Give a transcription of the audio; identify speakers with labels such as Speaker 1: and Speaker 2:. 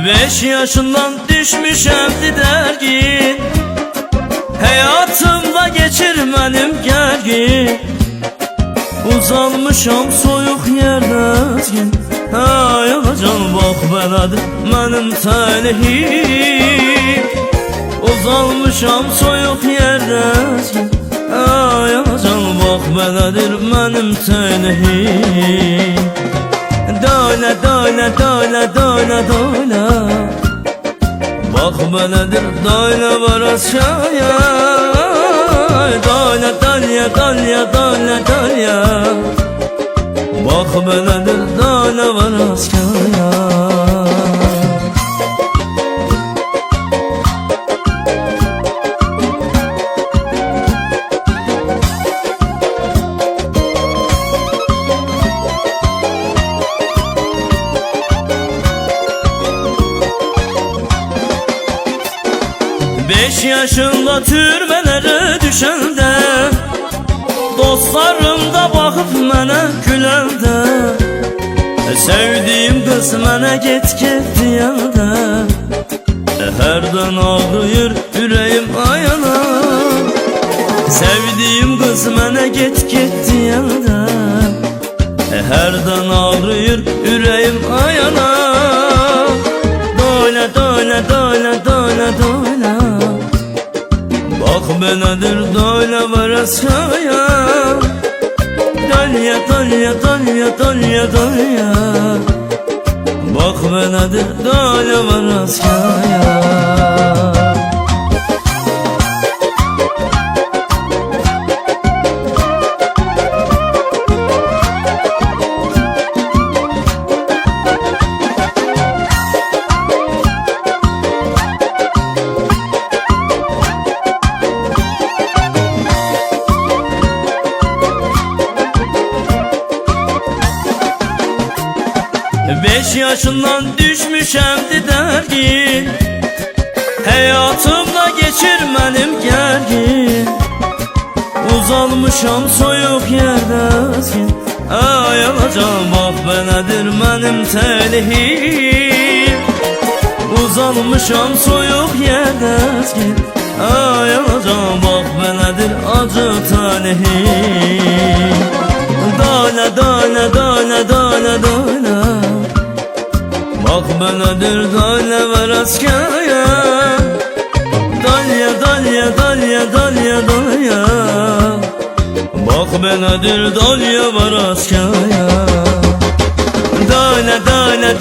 Speaker 1: 5 yaşından düşmüşemdi dergin, hayatımda geçirmenim gergin. Uzanmışam soyuq yerdən, ay anacan bax belədir mənim təlihim. Uzanmışam soyuq yerdən, ay anacan bax belədir mənim təlihim. Döylə, döylə, döylə, döylə, döylə, bax belədir döylə var aşağıya. Döylə, döylə, döylə, döylə, döylə, bax belədir döylə var aşağıya. 5 yaşında türbelere düşende, dostlarım da bakıp mənə güləndə, sevdiğim kız mənə get get deyəndə, hərdən ağrıyır ürəyim ayana. Sevdiğim kız mənə get get deyəndə, hərdən ağrıyır ürəyim ayana. Döylə, döylə, döylə, döylə, döylə, bax belədir döylə var aşağıya. Dölya, dölya, dölya, dölya, dölya, bax belədir döylə var aşağıya. 5 yaşından düşmüşemdi dergin, hayatımda geçirmenim gergin. Uzanmışam soyuq yerdən, ay anacan bax belədir mənim təlihim. Uzanmışam soyuq yerdən, ay anacan bax belədir acı təlihim. Döylə, döylə, döylə, döylə, döylə, bax belədir döylə var aşağıya. Dölya, dölya, dölya, dölya, dölya, bax belədir dölya var aşağıya. Döylə, döylə,